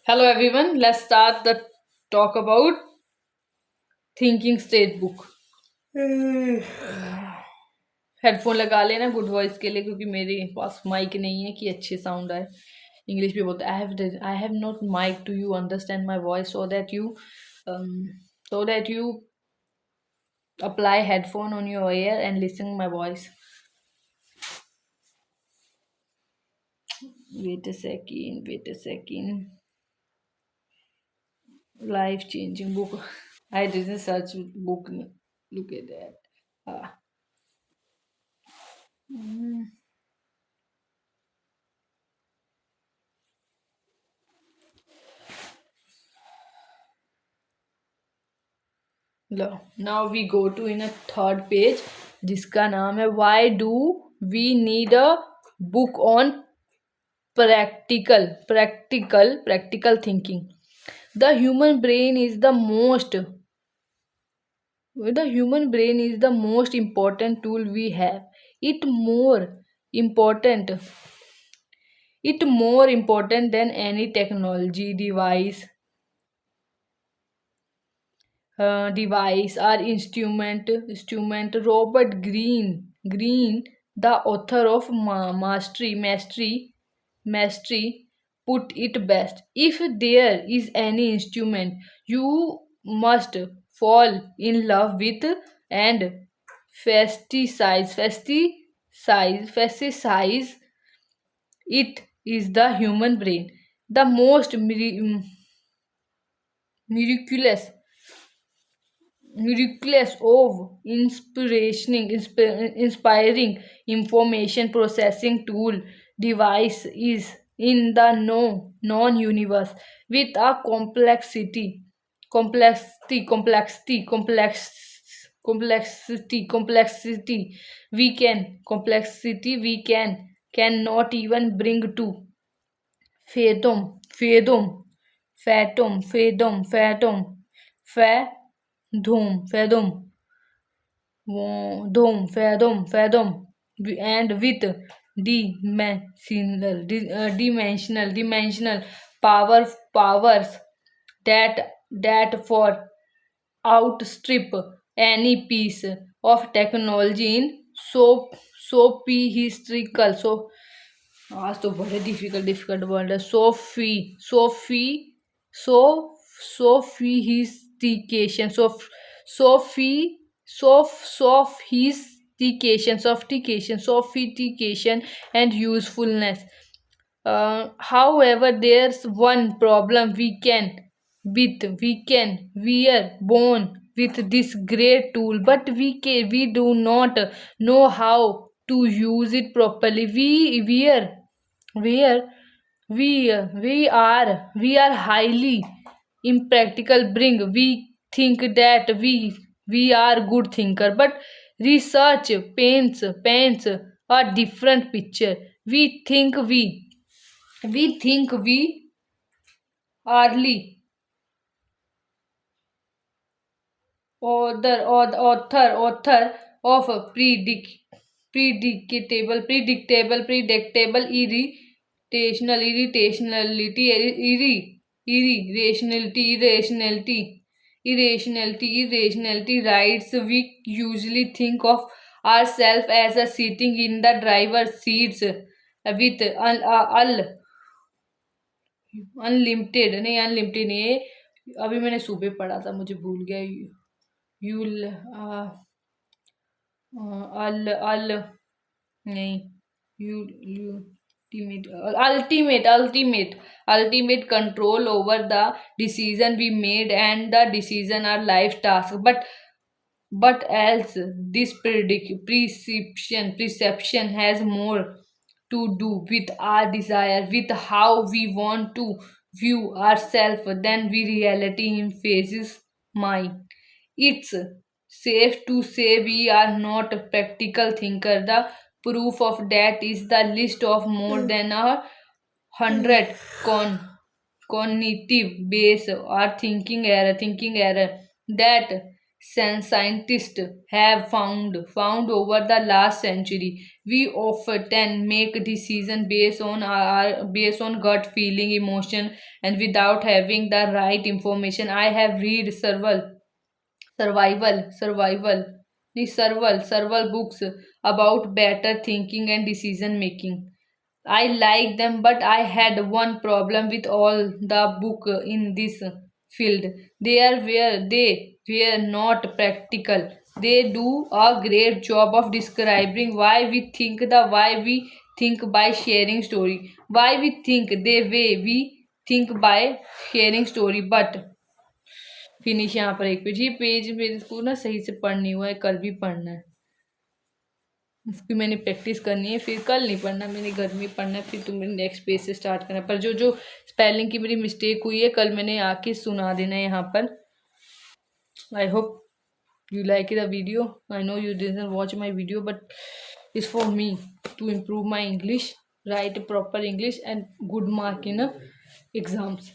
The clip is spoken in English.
Hello everyone, let's start the talk about thinking state book. Headphone लगा लेना good voice के लिए क्योंकि मेरे पास माइक नहीं है कि अच्छे साउंड आए. इंग्लिश भी बोलते I have not mic to you understand my voice so that you apply headphone on your ear and listen my voice. Wait a second. Life changing book. I didn't search book. Look at that. Ah. Mm. लो now we go to in a third page जिसका नाम है why do we need a book on practical thinking. The human brain is the most important tool we have. Important it more important than any technology device or instrument. Robert Green, the author of Mastery, put it best. If there is any instrument you must fall in love with and fasticize, it is the human brain. The most miraculous of inspiring information processing tool device is in the non universe with a complexity we cannot even bring to fathom fathom fathom fathom, and with dimensional powers that for outstrip any piece of technology in so historical. So आज तो बड़े difficult word है. सो sophistication sophi sophistication and usefulness. However, there's one problem we are born with this great tool, but we do not know how to use it properly. We are we are highly impractical. We think that we are good thinker, but research paints a different picture. We think we early author of a predictable irrationality rights. We usually think of ourselves as a sitting in the driver's seats with unlimited नहीं है. अभी मैंने सुबह पढ़ा था मुझे भूल गया. यूल अल अल नहीं you ultimate ultimate control over the decision we made, and the decision are life task. But else this perception has more to do with our desire, with how we want to view ourselves than we reality in phases mind. It's safe to say we are not a practical thinker. The proof of that is the list of more than 100 cognitive base or thinking error that scientists have found over the last century. We often make decisions based on gut feeling, emotion, and without having the right information. I have read several books about better thinking and decision making. I like them, but I had one problem with all the book in this field. They were not practical. They do a great job of describing why we think the why we think by sharing story. Why we think the way we think by sharing story. But finish यहाँ पर एक page, ये page मेरे को ना सही से पढ़ नहीं हुआ है, कल भी पढ़ना है। उसकी मैंने प्रैक्टिस करनी है, फिर कल नहीं पढ़ना, मैंने घर में पढ़ना है, फिर तुम्हें नेक्स्ट पेज से स्टार्ट करना है। पर जो जो स्पेलिंग की मेरी मिस्टेक हुई है कल मैंने आके सुना देना है यहाँ पर। I hope you like the video. I know you didn't watch my video, but it's for me to improve my English, write proper English and good mark in exams.